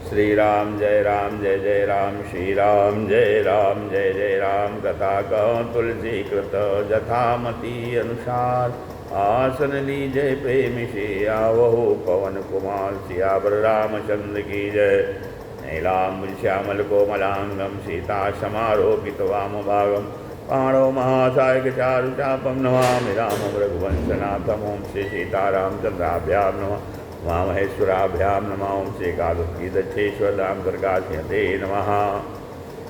श्री राम जय राम श्री राम जय जय राम। कथा कहो तुलसी कृत जथामति अनुसार। आसन लीजय प्रेम से आवहो पवन कुमार। सियावर रामचंद्र की जय। नीलाम्बुज श्यामल कोमलांगम सीता समारोपित वाम भागम। पाणो महासायक चारु चापम नमामि रामं रघुवंशनाथम। ओं श्री सीतारामचंद्राभ्यां नमः। माँ महेश्वराभ्याम नमः। ओं श्री एकादशी दक्षेश्वर राम प्रकाशयते नमः।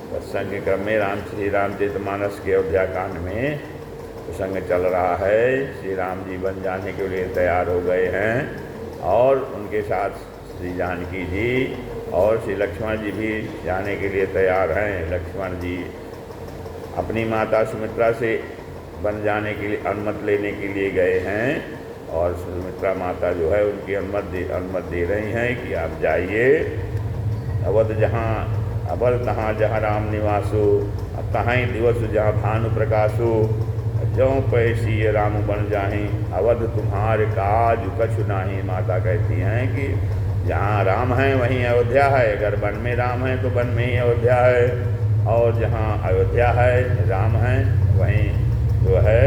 प्रसंग क्रम में श्री रामचरितमानस के अयोध्या कांड में प्रसंग चल रहा है। श्री राम जी वन जाने के लिए तैयार हो गए हैं और उनके साथ श्री जानकी जी और श्री लक्ष्मण जी भी जाने के लिए तैयार हैं। लक्ष्मण जी अपनी माता सुमित्रा से वन जाने के लिए अनुमति लेने के लिए गए हैं और सुमित्रा माता जो है उनकी अनुमति दे रही हैं कि आप जाइए। अवध तहाँ जहाँ राम निवासो, तहाँ दिवस जहाँ भानु प्रकाशो। ज्यों पैसी राम बन जाहीं, अवध तुम्हारे काज कछु नाही। माता कहती हैं कि जहाँ राम है वहीं अयोध्या है। अगर वन में राम है तो वन में ही अयोध्या है, और जहाँ अयोध्या है राम है वहीं जो है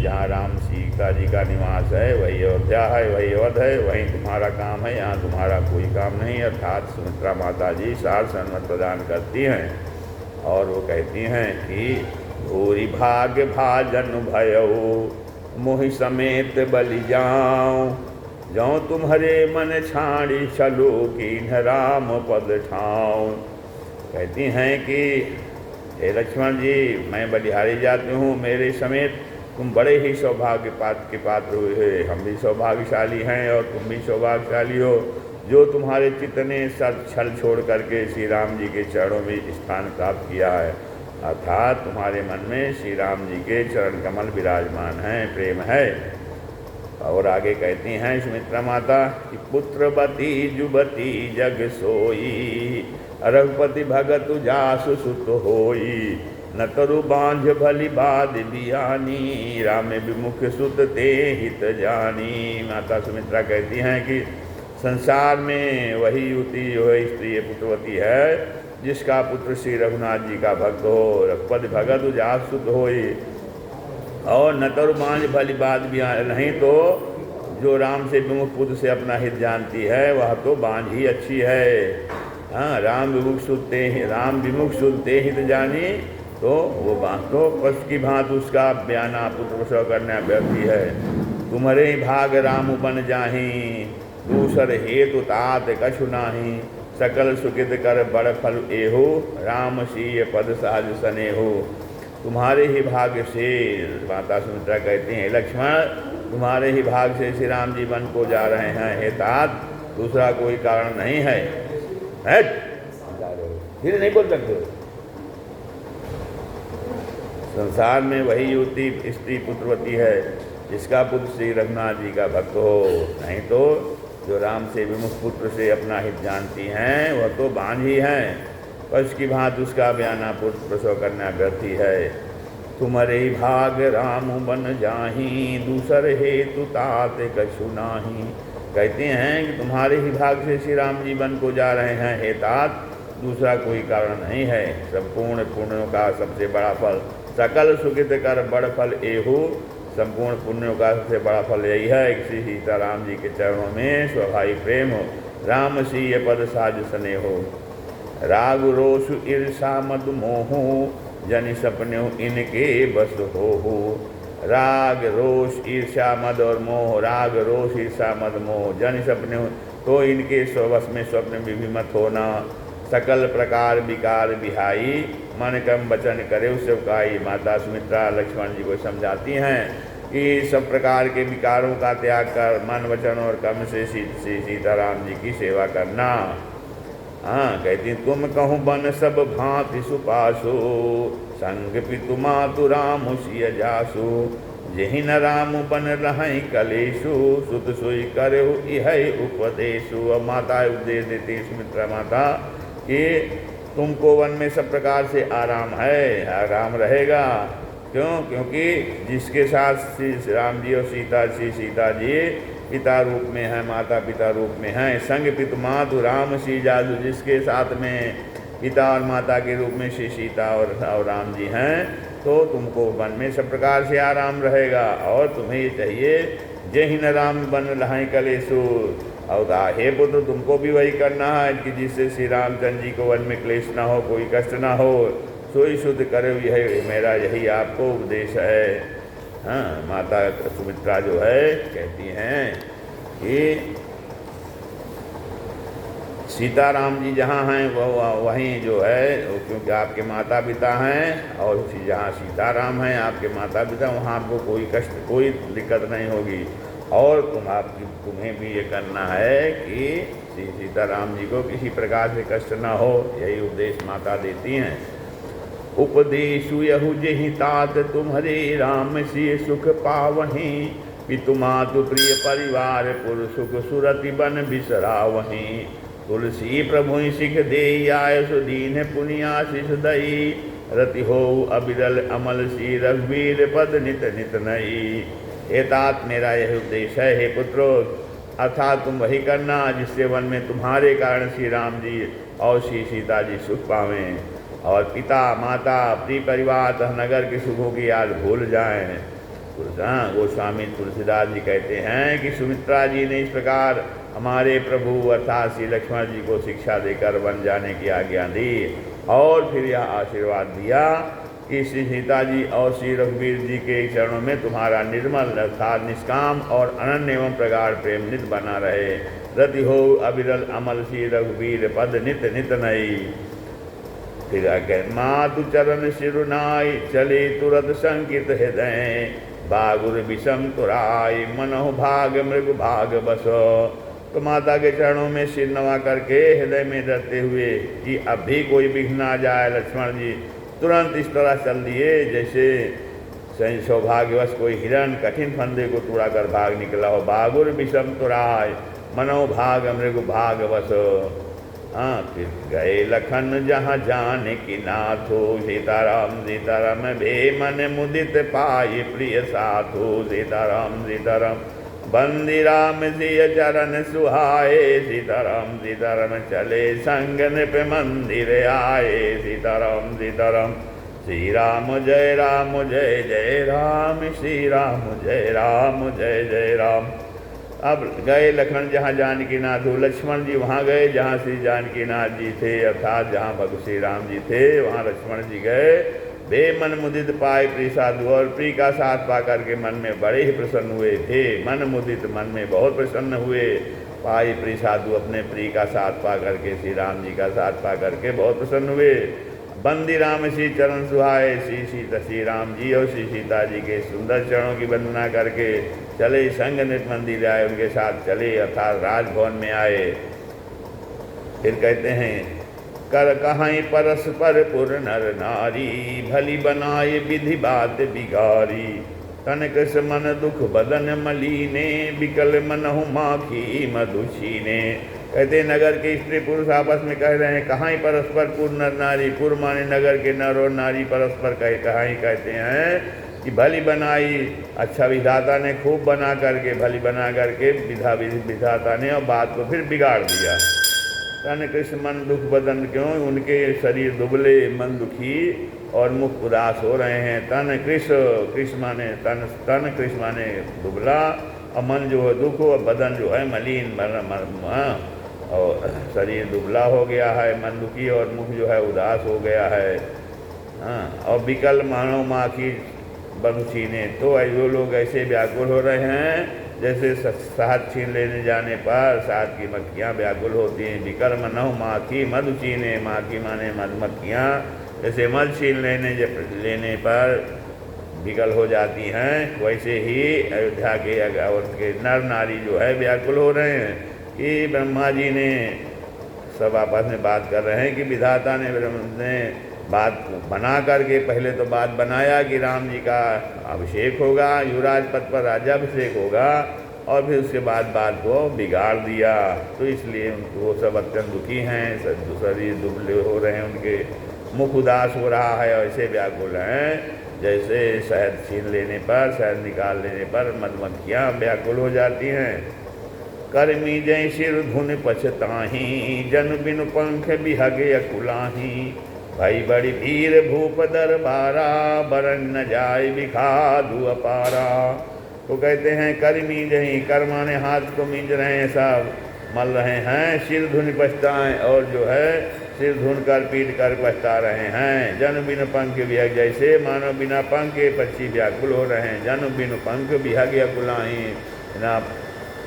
जहाँ राम सीता जी का निवास है वही अयोध्या है, वही अवध है, वहीं तुम्हारा काम है, यहाँ तुम्हारा कोई काम नहीं। अर्थात सुमित्रा माता जी सार सम्मत प्रदान करती हैं और वो कहती हैं कि भूरि भाग्य भाजन भयो, मोहि समेत बलि जाऊं। जौं तुम्हारे मन छाड़ी चलो कीन्ह राम पद ठाऊं। कहती हैं कि हे लक्ष्मण जी, मैं बलिहारी जाती हूँ, मेरे समेत तुम बड़े ही सौभाग्य के पात्र हुए। हम भी सौभाग्यशाली हैं और तुम भी सौभाग्यशाली हो जो तुम्हारे चित्त ने सब छल छोड़ करके श्री राम जी के चरणों में स्थान प्राप्त किया है। अर्थात तुम्हारे मन में श्री राम जी के चरण कमल विराजमान हैं, प्रेम है। और आगे कहती हैं सुमित्रा माता कि पुत्रवती जुबती जग सोई, रघुपति भगत जासु सुत होई। न तरु बांझ भली बाध बियानी, राम विमुख सुत ते हित जानी। माता सुमित्रा कहती हैं कि संसार में वही युवती जो है स्त्री पुत्रवती है जिसका पुत्र श्री रघुनाथ जी का भक्त हो। रघुपति भगत जासु सुत होई, और न तरु बांझ भली बाध बियानी, नहीं तो जो राम से विमुख पुत्र से अपना हित जानती है वह तो बांझ ही अच्छी है। हाँ, राम विमुख सुनते हित जानी, तो वो बात तो पशु की भांत उसका बयाना पुत्र प्रसव करना व्यर्थी है। तुम्हारे भाग राम बन जाही, दूसर हेतु तात कछु नाही। सकल सुखित कर बड़ फल एहो, राम सीय पद साज सनेहो। तुम्हारे ही भाग्य से, माता सुमित्रा कहती हैं, लक्ष्मण तुम्हारे ही भाग से श्री राम जी वन को जा रहे हैं। हे तात, दूसरा कोई कारण नहीं है। फिर नहीं बोल सकते। संसार में वही युवती स्त्री पुत्रवती है जिसका पुत्र श्री रघुनाथ जी का भक्त हो, नहीं तो जो राम से विमुख पुत्र से अपना हित जानती हैं वह तो बांझ ही हैं। पशु की भांति उसका बयाना पुत्र प्रसव करना व्यर्थी है। तुम्हारे भाग राम बन जाही, दूसर हेतु तात कछु नाही। कहते हैं कि तुम्हारे ही भाग से श्री राम जी वन को जा रहे हैं। हे तात, दूसरा कोई कारण नहीं है। संपूर्ण पुण्यों का सबसे बड़ा फल, सकल सुखित कर बड़ फल एहू। संपूर्ण पुण्यों का सबसे बड़ा फल यही है कि श्री सीताराम जी के चरणों में स्वाभाविक प्रेम हो। राम सीय पद साज सने हो। राग रोष ईर्षा मद मोहू, जनि सपने इनके बस हो। राग रोष ईर्षा मद और मोह, राग रोष ईर्षा मद मोह जनि सपने तो इनके स्ववश में स्वप्न में भी मत होना। सकल प्रकार विकार बिहाई, मन कम वचन करे सेवकाई। माता सुमित्रा लक्ष्मण जी को समझाती हैं कि सब प्रकार के विकारों का त्याग कर मन वचन और कर्म से सीताराम जी की सेवा करना। हाँ, कहती तुम कहूँ बन सब भांति सुपासो, संग पितु मातु राम सिय जासु। जेहि न राम बन रहें कलेशु, सुत सोई करे यह उपदेशु। अब माता उपदेश देती सुमित्रा माता कि तुमको वन में सब प्रकार से आराम है, आराम रहेगा। क्यों? क्योंकि जिसके साथ श्री राम जी और सीता जी पिता रूप में हैं, माता पिता रूप में हैं। संग पितु मातु राम सी जादू, जिसके साथ में पिता और माता के रूप में श्री सीता और राम जी हैं, तो तुमको मन में सब प्रकार से आराम रहेगा। और तुम्हें ये चाहिए जय न राम बन लहाई कलेसु, और हे पुत्र तुमको भी वही करना है कि जिससे श्री रामचंद्र जी को वन में क्लेश ना हो, कोई कष्ट ना हो, सोई शुद्ध करे, यही मेरा यही आपको उपदेश है। हाँ, माता सुमित्रा जो है कहती हैं कि सीताराम जी जहाँ हैं वो वहीं जो है, क्योंकि आपके माता पिता हैं, और जहाँ सीताराम हैं आपके माता पिता, वहाँ आपको कोई कष्ट कोई दिक्कत नहीं होगी। और तुम्हें भी ये करना है कि श्री सीताराम जी को किसी प्रकार से कष्ट ना हो, यही उपदेश माता देती हैं। उपदेशु यहु जेहि तात तुम्हारे राम से सुख पावहीं, पितु मातु प्रिय परिवार पुर सुख सुरति बन बिसरावहीं, तुलसी प्रभु सिख दे आय सुदीन पुनियाशिष दई, रति हो अबिरल अमल सी रघुवीर पद नित नित नई। हे तात मेरा यह उपदेश है, हे पुत्रो, अर्थात तुम वही करना जिससे वन में तुम्हारे कारण श्री राम जी और श्री सीता जी सुख पावें, और पिता माता प्रिय परिवार तथा नगर के सुखों की याद भूल जाएं। गोस्वामी तुलसीदास जी कहते हैं कि सुमित्रा जी ने इस प्रकार हमारे प्रभु अर्थात श्री लक्ष्मण जी को शिक्षा देकर वन जाने की आज्ञा दी, और फिर यह आशीर्वाद दिया कि श्री सीता जी और श्री रघुवीर जी के चरणों में तुम्हारा निर्मल अर्थात निष्काम और अनन्य एवं प्रगाढ़ प्रेम नित बना रहे। रति हो अविरल अमल श्री रघुवीर पद नित नित नई। फिर मातु चरण शिरुनाई, चले तुरत संकित हृदय, बागुर विषम तुराई, मनोह भाग मृग भाग बसो। तो माता के चरणों में सिर नवा करके हृदय में डरते हुए कि अब भी कोई विघ्न आ जाए, लक्ष्मण जी तुरंत इस तरह चल दिए जैसे सौभाग्यवश कोई हिरण कठिन फंदे को तोड़ा कर भाग निकला हो। बागुर विषम तुराय, मनो भाग मृग भाग बसो। हाँ, फिर गए लखन जहाँ जाने की नाथो, सीताराम सीताराम भे मन मुदित पाए प्रिय साथो, सीताराम सीताराम बंदी राम सिय चरण सुहाए, सीताराम सीताराम चले संग नृप मंदिर आए, सीताराम सीताराम श्री राम जय राम श्री राम जय जय राम। अब गए लखन जहाँ जानकीनाथ, लक्ष्मण जी वहाँ गए जहाँ श्री जानकीनाथ जी थे, अर्थात जहाँ भगवान श्री राम जी थे वहाँ लक्ष्मण जी गए। बेमन मुदित पाए प्रिय साधु, और प्रिय का साथ पा करके मन में बड़े ही प्रसन्न हुए थे। मन मुदित, मन में बहुत प्रसन्न हुए। पाए प्रिय साधु, अपने प्रिय का साथ पा करके, श्री राम जी का साथ पा करके बहुत प्रसन्न हुए। बंदी राम श्री चरण सुहाए, श्री राम जी और श्री सीता जी के सुंदर चरणों की वंदना करके चले संग नृप मंदिर आए, उनके साथ चले अर्थात राजभवन में आए। फिर कहते हैं कर कहीं परस्पर पुर नर नारी, भली बनाए विधि बात बिगारी, तन कृष मन दुख बदन मलीने, बिकल मनहु माखी मधुशीने। कहते नगर के स्त्री पुरुष आपस में कह रहे हैं कहाँ ही परस्पर पुर नर नारी, पुर माने नगर के नर और नारी परस्पर कहाँ ही कहते हैं कि भली बनाई, अच्छा विधाता ने खूब बना करके, भली बना करके विधाता ने और बात को फिर बिगाड़ दिया। तन कृष्ण मन दुख बदन, क्यों उनके शरीर दुबले, मन दुखी और मुख उदास हो रहे हैं। तन कृष्ण माने तन कृष्ण माने दुबला, और मन जो है दुख और बदन जो है मलिन, और शरीर दुबला हो गया है, मन दुखी और मुख जो है उदास हो गया है। हाँ, और विकल मानव माखी बंशीने, तो जो लोग ऐसे व्याकुल हो रहे हैं जैसे शहद छीन लेने जाने पर शहद की मक्खियाँ व्याकुल होती हैं। विकल मनहु माखी मधुचीने, माखी माने मधुमक्खियाँ जैसे मध छीन लेने पर विकल हो जाती हैं, वैसे ही अयोध्या के अगावत के नर नारी जो है व्याकुल हो रहे हैं कि ब्रह्मा जी ने सब आपस में बात कर रहे हैं कि विधाता ने बात बना करके, पहले तो बात बनाया कि राम जी का अभिषेक होगा, युवराज पद पर राज्याभिषेक होगा, और फिर उसके बाद बात को बिगाड़ दिया। तो इसलिए वो सब अत्यंत दुखी हैं, शरीर दुबले हो रहे हैं, उनके मुख उदास हो रहा है, ऐसे व्याकुल हैं जैसे शहद छीन लेने पर, शहद निकाल लेने पर मधुमक्खियाँ व्याकुल हो जाती हैं। कर्मी जय सिर धुन पछताही, जन बिनु पंख बिहगे अकुलाही। भाई बड़ी भीर भूप दरबारा, बरन न जाय बिखादु अपारा। तो कहते हैं कर्मी जही, कर्माने हाथ को मींज रहे हैं, सब मल रहे हैं, सिर धुन पछताएं, और जो है सिर धुन कर पीट कर पछता रहे हैं। जन बिनु पंख बिहग, जैसे मानो बिना पंख के पक्षी व्याकुल हो रहे हैं। जन बिनु पंख बिहग अकुलाही ना।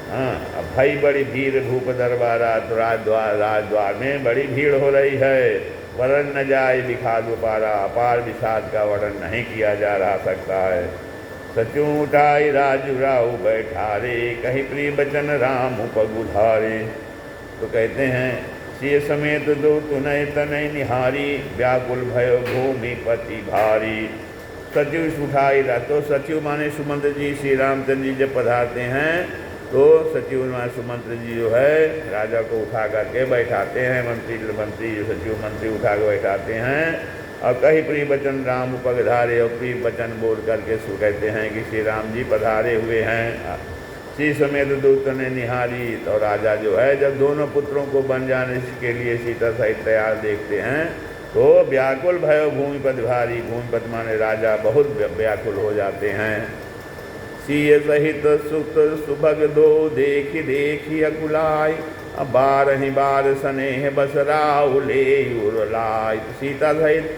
हाँ, भाई बड़ी भीड़ भूप दरबारा, तो राजद्वार में बड़ी भीड़ हो रही है। वरण न जाए विखाद पारा, अपार विषाद का वर्णन नहीं किया जा रहा सकता है। सचू उठाई राजू राव बैठारे, कहीं प्रिय बचन राम उपगुधारे। तो कहते हैं सिय समेत दो तुनय तनय निहारी, व्याकुल भयो भूमि पति भारी। सचिव उठाई रा, तो सचिव माने सुमंत्र जी, श्री रामचंद्र जी जब पधारते हैं तो सचिव माने सुमंत्र जी जो है राजा को उठा करके बैठाते हैं। मंत्री सचिव मंत्री उठा के बैठाते हैं, और कहीं प्रिय बचन राम उपगधारे, और प्रिय वचन बोल करके कहते हैं कि श्री राम जी पधारे हुए हैं। सी समेत दूत ने निहारी, तो राजा जो है जब दोनों पुत्रों को बन जाने के लिए सीता सहित तैयार देखते हैं, तो व्याकुल भयो भूमिपत भारी। भूमिपत माने राजा बहुत व्याकुल हो जाते हैं। सिय सहित सुत सुभग दो, देखी देखी अकुलाय, अब बारहि बार स्नेह बस राव ले उरलाय। सीता सहित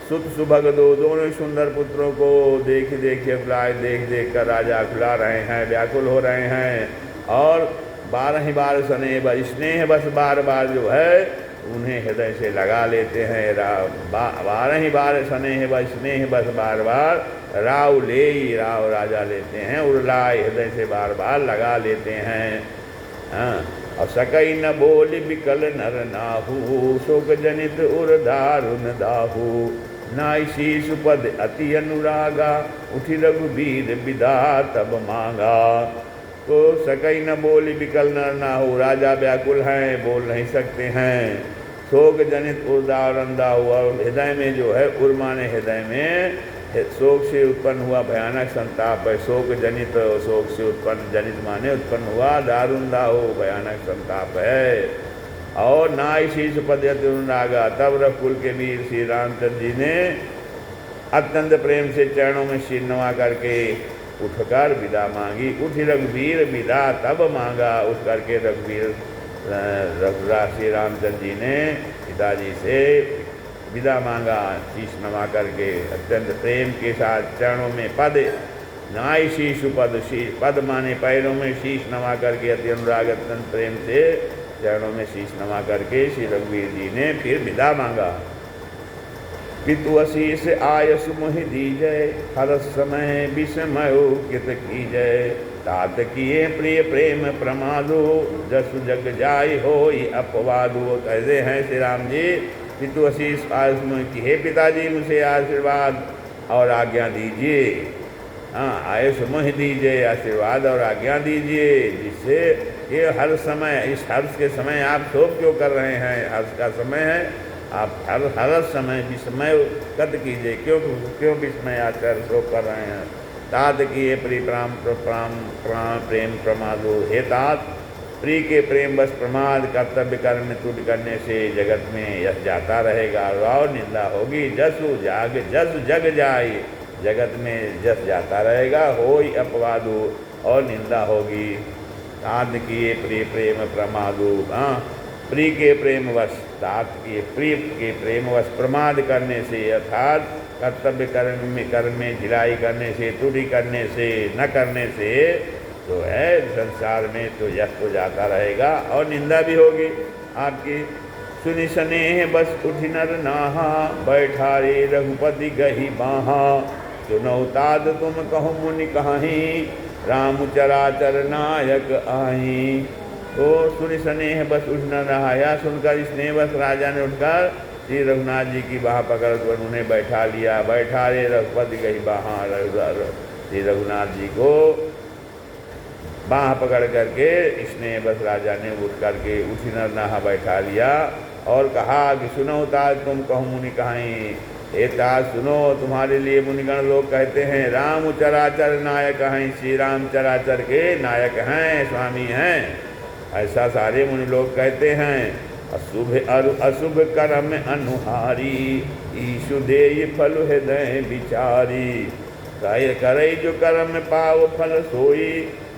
सुत सुभग दो, दोनों सुंदर पुत्रों को देखी देखी अकुलाय, देख देख कर राजा अकुला रहे हैं, व्याकुल हो रहे हैं। और बारहि बार स्नेह बस बार बार जो है उन्हें हृदय से लगा लेते हैं। बारहि बार स्नेह बस बार बार राव ले, राव राजा लेते हैं, उरलाय हृदय से बार बार लगा लेते हैं। हाँ, और सकई न बोल बिकल नर नाहू, शोक जनित उर दारुन दाहू। नाई शीश पद अति अनुरागा, उठी रघुबीर विदा तब मांगा। तो सकई न बोल बिकल नर नाहू, राजा व्याकुल हैं, बोल नहीं सकते हैं। शोक जनित उदारण दाहू, और हृदय में जो है उर माने हृदय में शोक से उत्पन्न हुआ भयानक संताप है। शोक जनित, शोक से उत्पन्न, जनित माने उत्पन्न हुआ, दारुण दाहो भयानक संताप है। और नाई शीश पद अनुरागा, तब रघुकुल के वीर श्री रामचंद्र जी ने अत्यंत प्रेम से चरणों में शीर नवा करके उठकर विदा मांगी। उठी रघुवीर विदा तब मांगा, उठ करके रघुवीर रघुराज श्री रामचंद्र जी ने पिताजी से विदा मांगा, शीश नवा करके अत्यंत प्रेम के साथ चरणों में पद, नाई शीश पद, शीश पद माने पैरों में शीश नवा करके अति अनुराग अत्यंत प्रेम से चरणों में शीश नवा करके श्री रघुवीर जी ने फिर विदा मांगा। पितु अशीष आयस मोहि दीजय, हर समय विस्मयो कित कीजय। तात किए प्रिय प्रेम प्रमादो, जसु जग जाय होई अपवादो। कहते हैं श्री राम जी पितु आशीष आयुष मोहि की, हे पिताजी मुझे आशीर्वाद और आज्ञा दीजिए। हाँ, आयुष मोहि दीजिए, आशीर्वाद और आज्ञा दीजिए, जिससे ये हर समय, इस हर्ष के समय आप शोक क्यों कर रहे हैं? हर्ष का समय है, आप हर समय विस्मय कत कीजिए, क्यों विस्मय आकर शोक कर रहे हैं? तात किए प्रिय प्रेम प्रमादो, हे तात प्रिय के प्रेम बस प्रमाद कर्तव्य कर्म में त्रुटि करने से जगत में यश जाता रहेगा और निंदा होगी। जसु जग जाए, जगत में जस जाता रहेगा, होई अपवादो, और निंदा होगी। तात किए प्रिय प्रेम प्रमादो, हाँ, प्रिय के प्रेम वश, तात किए प्रिय के प्रेम वश प्रमाद करने से, अर्थात कर्तव्य कर्म में ढिलाई करने से, त्रुटि करने से, न करने से जो है संसार में तो यश तो जाता रहेगा और निंदा भी होगी आपकी। सुनि स्नेह बस उठि नर नाहा, बैठा रे रघुपति गही बाहा। सुनौ तात तुम कहु मुनि कहाहीं, राम चराचर नायक आहीं। तो सुनि स्नेह बस उठ न रहा, या सुनकर स्नेह बस राजा ने उठकर श्री रघुनाथ जी की बाह पकड़ कर उन्हें बैठा लिया। बैठा रे रघुपति गही बाहा, श्री रघुनाथ जी को बाह पकड़ करके स्नेह बस राजा ने उठ करके उठी नर नहा बैठा लिया और कहा कि सुनो तात तुम कहूँ मुनि कहाहीं, हे तात सुनो, तुम्हारे लिए मुनिगण लोग कहते हैं राम चराचर नायक हैं, श्री राम चराचर के नायक हैं, स्वामी हैं। ऐसा सारे मुनि लोग कहते हैं। अशुभ कर्म अनुहारी, ईशु देय फल हृदय विचारी। करे जो कर्म पाव फल सोई,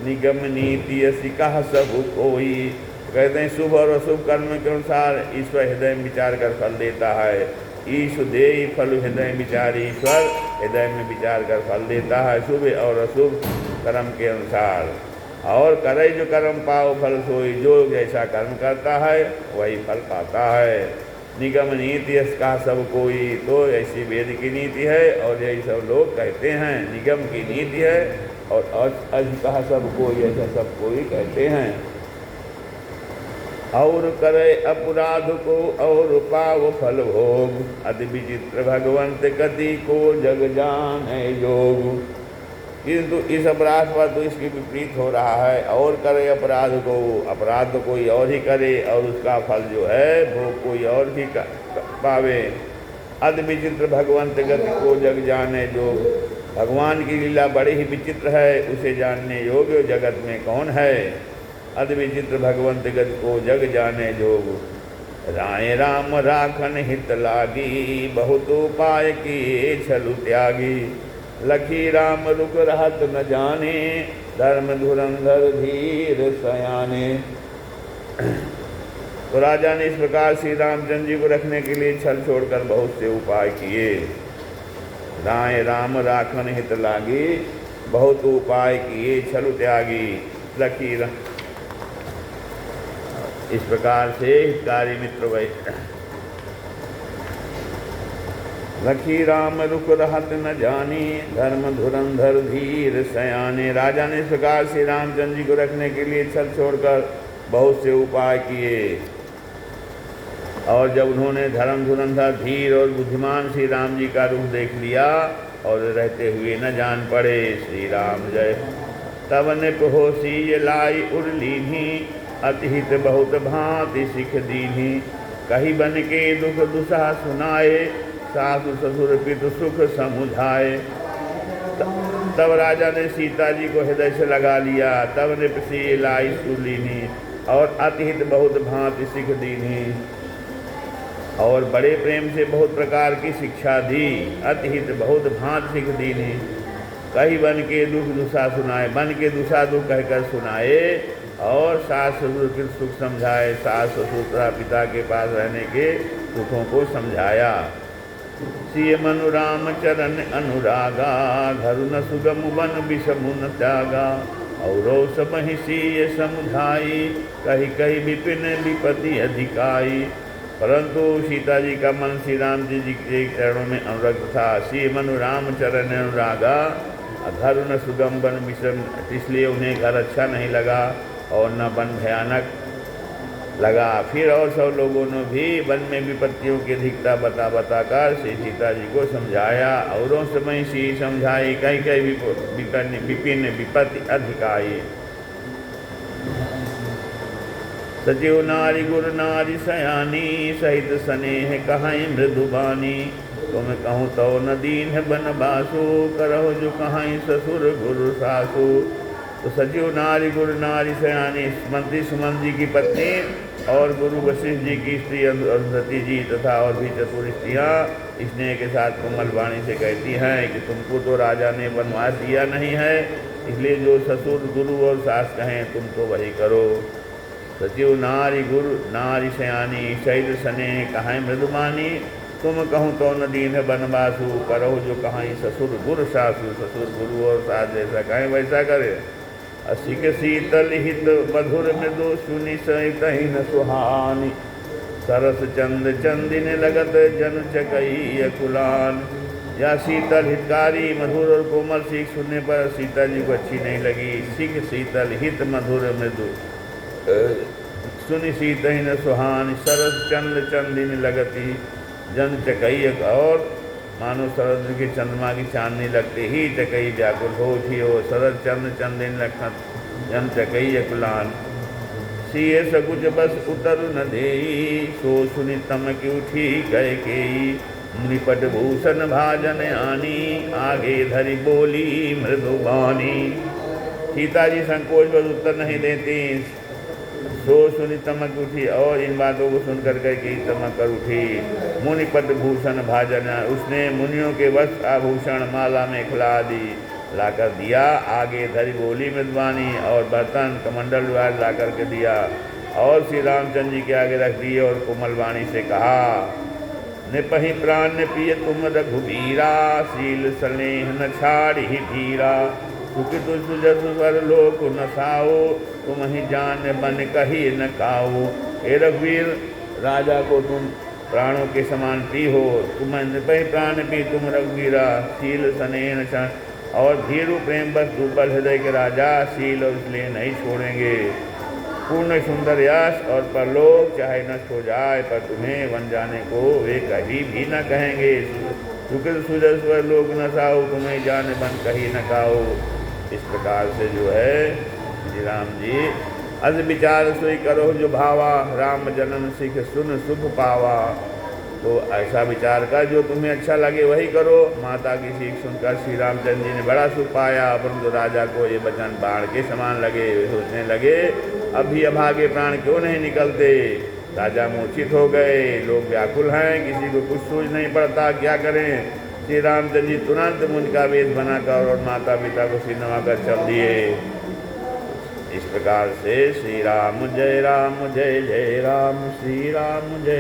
निगम नीति असी कहा सब कोई। कहते हैं शुभ और अशुभ कर्म के अनुसार ईश्वर हृदय में विचार कर फल देता है। ईशु देय फल हृदय विचारी, ईश्वर हृदय में विचार कर फल देता है शुभ और अशुभ कर्म के अनुसार। और करे जो कर्म पाओ फल सोई, जो जैसा कर्म करता है वही फल पाता है। निगम नीति का सब कोई, तो ऐसी वेद की नीति है और यही सब लोग कहते हैं। निगम की नीति है और कहा सब कोई, ऐसा सब कोई कहते हैं। और करे अपराध को और पाव फल भोग, अति विचित्र भगवंत गति को जग जाने योग। किंतु इस अपराध पर तो इसके विपरीत हो रहा है। और करे अपराध को, अपराध तो कोई और ही करे और उसका फल जो है भोग कोई और ही पावे। अति विचित्र भगवंत गति को जग जाने योग, भगवान की लीला बड़ी ही विचित्र है, उसे जानने योग्य जगत में कौन है। अति विचित्र भगवंत गति को जग जाने योग, राय राम राखन हित लागी, बहुत उपाय किए छलु त्यागी। लखी राम रुक रहत न जाने, धर्म धुरंधर धीर सयाने। तो राजा ने इस प्रकार श्री रामचंद्र जी को रखने के लिए छल छोड़कर बहुत से उपाय किए। राय राम राखन हित लागी, बहुत उपाय किए छल त्यागी। लखी इस प्रकार से हितकारी मित्र वही लखी राम रुक रहत न जानी, धर्म धुरंधर धीर सयाने। राजा ने इस प्रकार श्री रामचंद्र जी को रखने के लिए छल छोड़कर बहुत से उपाय किए। और जब उन्होंने धर्म धुरंधर धीर और बुद्धिमान श्री राम जी का रूप देख लिया और रहते हुए न जान पड़े, श्री राम जय। तब निप होसी लाई उड़लीनी, अतिहित बहुत भांति सिख दीनी। कही बन के दुख दुसह सुनाए, सासु ससुर पितु सुख समुझाए। तब राजा ने सीता जी को हृदय से लगा लिया। तब निपसी लाई सुलीनी, और अतिहित बहुत भांति सिख दीनी, और बड़े प्रेम से बहुत प्रकार की शिक्षा दी। अतिहित बहुत भांति सिख दीनी, कही बन के दुख दुसा सुनाए, बन के दुसा दुख कहकर सुनाए। और सास ससुर के सुख समझाए, सास ससुर पिता के पास रहने के सुखों को समझाया। सिय मनु राम चरण अनुरागा, धरु न सुगम बन विषमु न त्यागा। और सब सिय समुझाई, कही कही विपिन विपति अधिकाई। परंतु सीता जी का मन श्री राम जी के चरणों में अनुरक्त था। सिय मनु राम चरण अनुरागा, घर न सुगम बन विषम, इसलिए उन्हें घर अच्छा नहीं लगा और न वन भयानक लगा। फिर और सब लोगों ने भी वन में विपत्तियों की अधिकता बता बताकर श्री सीता जी को समझाया। औरों समय सी समझाई, कई कई विपिन विपत्ति अधिकाई। सचिव नारी गुरु नारी सयानी, सहित स्नेह कहाई मृदुबानी। तुम कहूँ तो न दीन बनवासु, करहो जो कहाई ससुर गुरु सासु। तो सचिव नारी गुरु नारी सयानी, मंत्री सुमन जी की पत्नी और गुरु वशिष्ठ जी की स्त्री अरुंधति जी तथा और भी चतुर स्त्रियाँ स्नेह के साथ कोमल वाणी से कहती हैं कि तुमको तो राजा ने वनवास दिया नहीं है, इसलिए जो ससुर गुरु और सास कहें तुम तो वही करो। सचिव नारी गुरु नारी सयानी, शैल स्नेह कहाई मृदुमानी। तुम कहूँ तो न दीन बनवासु, करो जो कहाई ससुर गुरु सासु। ससुर गुरु और सास जैसा कहें वैसा करे। असिक शीतल हित मधुर मृदु, सुनि सहित न सुहानी। सरस चंद चंदिन लगत जन चकई अकुलान। या शीतल हितकारी मधुर और कोमल सीख सुनने पर सीता जी को अच्छी नहीं लगी। सिख शीतल हित मधुर मृदु, सुनि सीत न सुहान। सरस चंद चंदिन लगती जन चकई, और मानो शरद की चंद्रमा की चांदनी लगते ही चकई व्याकुल हो उठी हो। शरद चंद चंदिन लखत जन चकई अकुलान। सिए सकुच बस उतर न देई, सो सुनि तमक उठी गए केई। नृपट भूषण भाजन आनी, आगे धरी बोली मृदुबानी। सीता जी संकोच बस उत्तर नहीं देती। सो सुनि तमक उठी, और इन बातों को सुनकर की तमक कर उठी। मुनिपद भूषण भाजन, उसने मुनियों के वस्त्र आभूषण माला में खिला दी, लाकर दिया। आगे धरी बोली मृदवानी, और बर्तन कमंडल ला करके दिया, और श्री रामचंद्र जी के आगे रख दिए, और कोमल वाणी से कहा, निपहि प्राण ने पिय तुम रघुबीरा, शील स्नेह न छाड़ ही धीरा, क्योंकि तुझ सुजसवर लोक न साओ, तुम ही जान बन कही न काओ। हे रघुवीर, राजा को तुम प्राणों के समान पी हो, तुम निपहि प्राण पी तुम रघुवीरा, शील स्नेह न छाड़, और भीरु प्रेम बस दुर्बल हृदय के राजा, शील और इसलिए नहीं छोड़ेंगे। पूर्ण सुंदर यश और परलोक चाहे नष्ट हो जाए, पर तुम्हें वन जाने को वे कभी भी न कहेंगे। सुकृत सुजस्वर लोक न साओ, तुम्हें जाने बन कही न काओ। इस प्रकार से जो है श्री राम जी, अज विचार सोई करो जो भावा, राम जन्म सिख सुन शुभ पावा। तो ऐसा विचार कर जो तुम्हें अच्छा लगे वही करो। माता की सीख सुनकर श्री रामचंद्र जी ने बड़ा सुख पाया, परंतु राजा को ये वचन बाण के समान लगे। वे सोचने लगे, अभी अभागे प्राण क्यों नहीं निकलते। राजा मूर्छित हो गए, लोग व्याकुल हैं, किसी को कुछ सूझ नहीं पड़ता, क्या करें। श्री रामचंद्र जी तुरंत मुझ का वेद बनाकर और माता पिता को सिर नवाकर चल दिए। इस प्रकार से श्री राम जय जय राम, श्री राम जय।